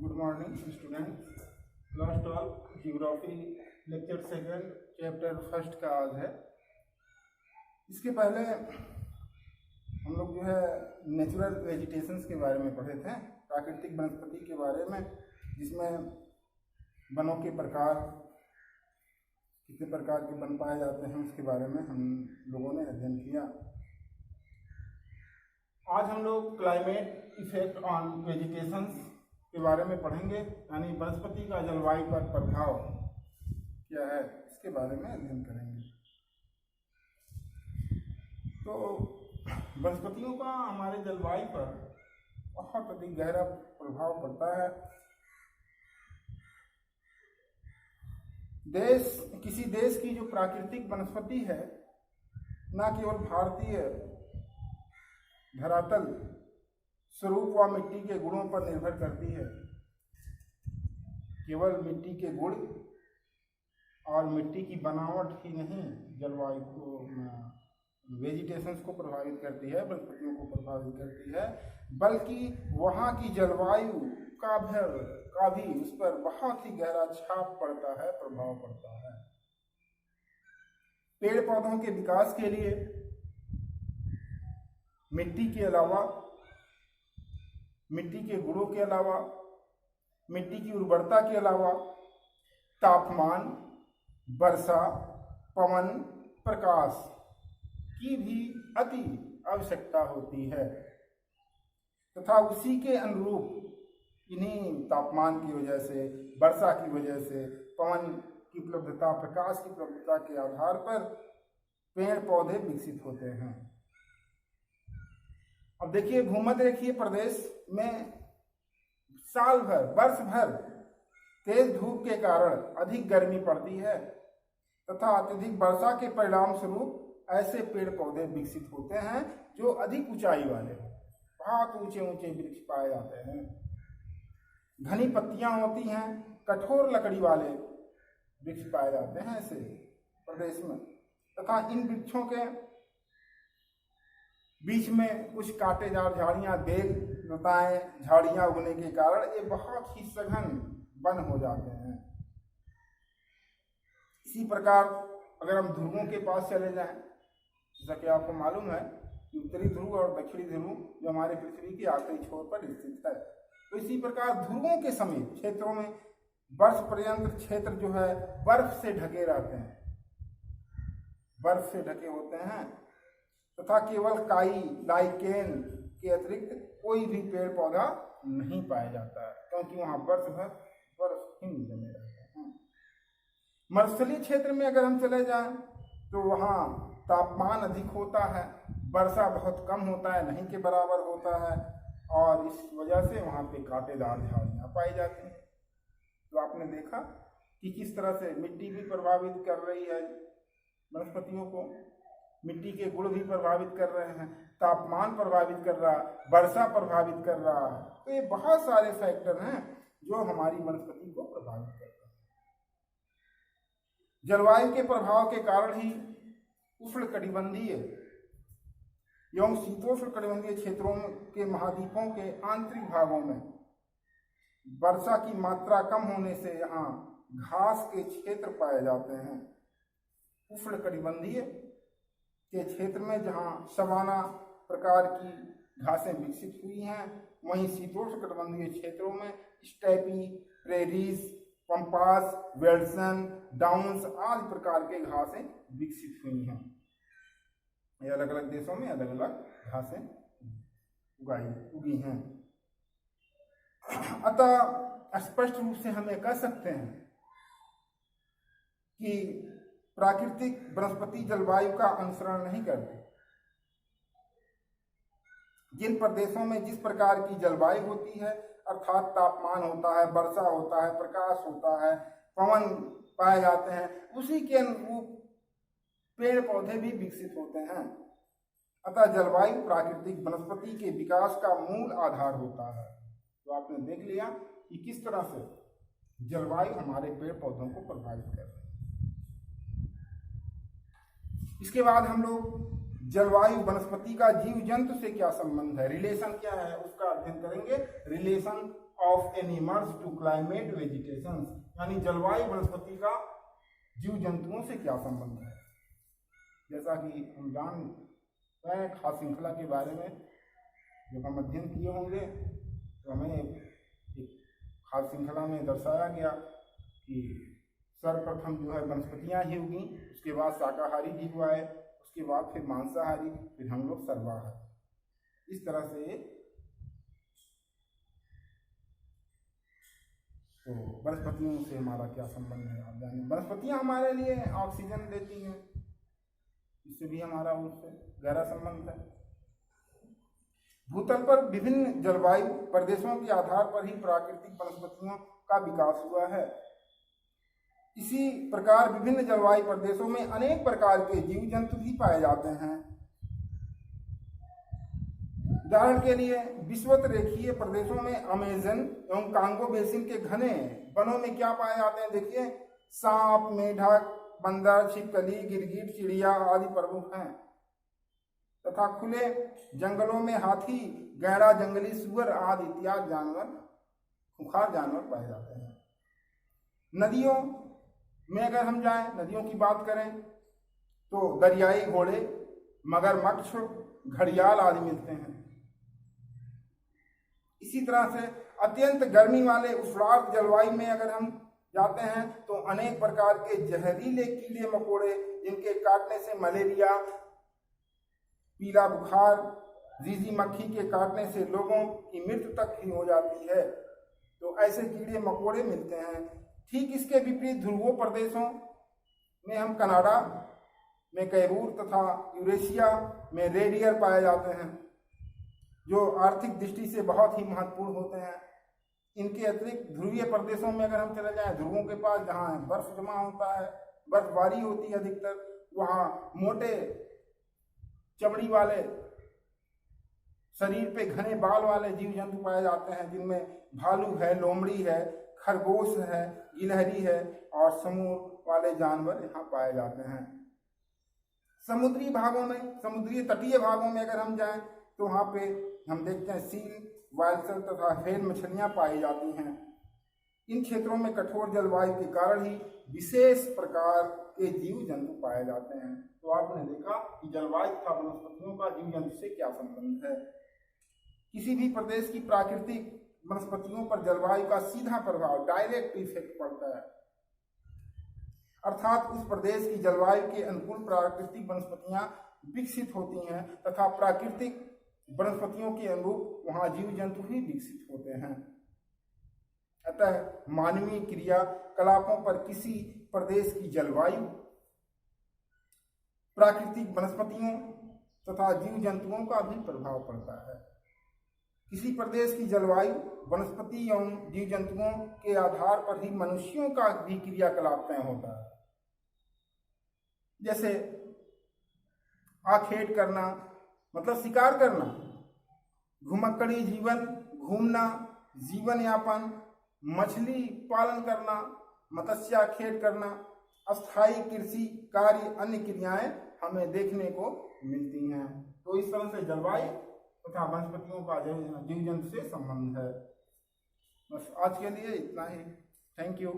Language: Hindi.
Good morning student. Class 12 geography lecture second chapter first का आज है। इसके पहले हम लोग जो है नेचुरल वेजिटेशंस के बारे में पढ़े थे, प्राकृतिक वनस्पति के बारे में, जिसमें वनों के प्रकार, कितने प्रकार के वन पाए जाते हैं, उसके बारे में हम लोगों ने अध्ययन किया। आज हम लोग क्लाइमेट इफेक्ट ऑन वेजिटेशंस के बारे में पढ़ेंगे, यानी वनस्पति का जलवायु पर प्रभाव क्या है, इसके बारे में अध्ययन करेंगे। तो वनस्पतियों का हमारे जलवायु पर बहुत अधिक गहरा प्रभाव पड़ता है। किसी देश की जो प्राकृतिक वनस्पति है, न केवल भारतीय धरातल स्वरूप व मिट्टी के गुणों पर निर्भर करती है। केवल मिट्टी के गुण और मिट्टी की बनावट ही नहीं जलवायु को, वेजिटेशंस को प्रभावित करती है, वनस्पतियों को प्रभावित करती है, बल्कि वहाँ की जलवायु का भी उस पर बहुत ही गहरा छाप पड़ता है, प्रभाव पड़ता है। पेड़ पौधों के विकास के लिए मिट्टी के अलावा, मिट्टी के गुणों के अलावा, मिट्टी की उर्वरता के अलावा तापमान, वर्षा, पवन, प्रकाश की भी अति आवश्यकता होती है तथा उसी के अनुरूप इन्हीं तापमान की वजह से, वर्षा की वजह से, पवन की उपलब्धता, प्रकाश की उपलब्धता के आधार पर पेड़ पौधे विकसित होते हैं। अब देखिए, भूमध्य रेखीय प्रदेश में साल भर, वर्ष भर तेज धूप के कारण अधिक गर्मी पड़ती है तथा अत्यधिक वर्षा के परिणाम स्वरूप ऐसे पेड़ पौधे विकसित होते हैं जो अधिक ऊंचाई वाले, बहुत ऊंचे ऊंचे वृक्ष पाए जाते हैं। घनी पत्तियां होती हैं, कठोर लकड़ी वाले वृक्ष पाए जाते हैं ऐसे प्रदेश में, तथा इन वृक्षों के बीच में कुछ कांटेदार झाड़ियां, बेल, लताएं, झाड़ियां उगने के कारण ये बहुत ही सघन वन हो जाते हैं। इसी प्रकार अगर हम ध्रुवों के पास चले जाएं, जैसा कि आपको मालूम है कि उत्तरी ध्रुव और दक्षिणी ध्रुव जो हमारे पृथ्वी के आखिरी छोर पर स्थित है, तो इसी प्रकार ध्रुवों के समीप क्षेत्रों में वर्ष पर्यंत क्षेत्र जो है बर्फ से ढके रहते हैं, बर्फ से ढके होते हैं तथा केवल काई, लाइकेन के अतिरिक्त कोई भी पेड़ पौधा नहीं पाया जाता है, क्योंकि वहां वर्ष भर बर्फ ही जमे रहते हैं। मरुस्थलीय क्षेत्र में अगर हम चले जाएं तो वहां तापमान अधिक होता है, वर्षा बहुत कम होता है, नहीं के बराबर होता है, और इस वजह से वहां पे कांटेदार झाड़ियां पाई जाती हैं। तो आपने देखा कि किस तरह से मिट्टी भी प्रभावित कर रही है वनस्पतियों को, मिट्टी के गुण भी प्रभावित कर रहे हैं, तापमान प्रभावित कर रहा, वर्षा प्रभावित कर रहा है। तो ये बहुत सारे फैक्टर हैं जो हमारी वनस्पति को प्रभावित करते हैं। जलवायु के प्रभाव के कारण ही उष्णकटिबंधीय एवं शीतोष्णकटिबंधीय क्षेत्रों के महाद्वीपों के आंतरिक भागों में वर्षा की मात्रा कम होने से यहाँ घास के क्षेत्र पाए जाते हैं। उष्णकटिबंधीय के क्षेत्र में जहाँ सवाना प्रकार की घासें विकसित हुई हैं, वहीं शीतोष्णकटिबंधीय क्षेत्रों में स्टेपी, प्रेरीज, पंपास, वेल्सन, डाउन्स आदि प्रकार के घासें विकसित हुई हैं। ये अलग अलग देशों में अलग अलग घासें उगी हैं। अतः स्पष्ट रूप से हम ये कह सकते हैं कि प्राकृतिक वनस्पति जलवायु का अनुसरण नहीं करती। जिन प्रदेशों में जिस प्रकार की जलवायु होती है, अर्थात तापमान होता है, वर्षा होता है, प्रकाश होता है, पवन पाए जाते हैं, उसी के अनुरूप पेड़ पौधे भी विकसित होते हैं। अतः जलवायु प्राकृतिक वनस्पति के विकास का मूल आधार होता है। तो आपने देख लिया कि किस तरह से जलवायु हमारे पेड़ पौधों को प्रभावित कर रही है। इसके बाद हम लोग जलवायु वनस्पति का जीव जंतु से क्या संबंध है, रिलेशन क्या है, उसका अध्ययन करेंगे। Relation of animals to climate vegetation, यानी जलवायु वनस्पति का जीव जंतुओं से क्या संबंध है। जैसा कि हम जान रहे हैं खाद्य श्रृंखला के बारे में जब हम अध्ययन किए होंगे तो हमें एक खाद्य श्रृंखला में दर्शाया गया कि सर्वप्रथम जो है वनस्पतियाँ ही उगी, उसके बाद शाकाहारी जीव आए, उसके बाद फिर मांसाहारी, फिर हम लोग सर्वाहारी। इस तरह से तो वनस्पतियों से हमारा क्या संबंध है आप जानिए। वनस्पतियाँ हमारे लिए ऑक्सीजन देती हैं, इससे भी हमारा उससे गहरा संबंध है। भूतल पर विभिन्न जलवायु प्रदेशों के आधार पर ही प्राकृतिक वनस्पतियों का विकास हुआ है। इसी प्रकार विभिन्न जलवायु प्रदेशों में अनेक प्रकार के जीव जंतु भी पाए जाते हैं। उदाहरण के लिए विषुवत रेखीय प्रदेशों में अमेजन एवं कांगो बेसिन के घने वनों में क्या पाए जाते हैं, देखिए सांप, मेढक, बंदर, छिपकली, गिरगिट, चिड़िया आदि प्रमुख हैं तथा खुले जंगलों में हाथी, गैंडा, जंगली सूअर आदि इत्यादि जानवर, खुंखार जानवर पाए जाते हैं। नदियों में अगर हम जाएं, नदियों की बात करें तो दरियाई घोड़े, मगरमच्छ, घड़ियाल आदि मिलते हैं। इसी तरह से अत्यंत गर्मी वाले उष्णार्द्र जलवायु में अगर हम जाते हैं तो अनेक प्रकार के जहरीले कीड़े मकोड़े, जिनके काटने से मलेरिया, पीला बुखार, रीजी मक्खी के काटने से लोगों की मृत्यु तक ही हो जाती है, तो ऐसे कीड़े मकोड़े मिलते हैं। ठीक इसके विपरीत ध्रुवों प्रदेशों में हम कनाडा में कैरूर तथा यूरेशिया में रेडियर पाए जाते हैं, जो आर्थिक दृष्टि से बहुत ही महत्वपूर्ण होते हैं। इनके अतिरिक्त ध्रुवीय प्रदेशों में अगर हम चले जाएं, ध्रुवों के पास जहाँ बर्फ जमा होता है, बर्फबारी होती है अधिकतर, वहाँ मोटे चमड़ी वाले, शरीर पे घने बाल वाले जीव जंतु पाए जाते हैं, जिनमें भालू है, लोमड़ी है, खरगोश है, गिलहरी है और समूह वाले जानवर यहाँ पाए जाते हैं। समुद्री भागों में, समुद्री तटीय भागों में अगर हम जाएं तो वहाँ पे हम देखते हैं सील, वायलसल तथा व्हेल मछलियाँ पाई जाती हैं। इन क्षेत्रों में कठोर जलवायु के कारण ही विशेष प्रकार के जीव जंतु पाए जाते हैं। तो आपने देखा कि जलवायु तथा वनस्पतियों का जीव जंतु से क्या संबंध है। किसी भी प्रदेश की प्राकृतिक वनस्पतियों पर जलवायु का सीधा प्रभाव, डायरेक्ट इफेक्ट पड़ता है, अर्थात उस प्रदेश की जलवायु के अनुकूल प्राकृतिक वनस्पतियां विकसित होती हैं तथा प्राकृतिक वनस्पतियों के अनुरूप वहां जीव जंतु ही विकसित होते हैं। अतः मानवीय क्रियाकलापों पर किसी प्रदेश की जलवायु, प्राकृतिक वनस्पतियों तथा जीव जंतुओं का भी प्रभाव पड़ता है। किसी प्रदेश की जलवायु, वनस्पति एवं जीव जंतुओं के आधार पर ही मनुष्यों का भी क्रियाकलाप तय होता है। जैसे आखेट करना मतलब शिकार करना, घुमक्कड़ी जीवन, घूमना, जीवन यापन, मछली पालन करना, मत्स्याखेट करना, अस्थायी कृषि कार्य, अन्य क्रियाएं हमें देखने को मिलती हैं। तो इस तरह से जलवायु तथा वनस्पतियों का जीव जंतु से संबंध है। बस आज के लिए इतना ही। Thank you.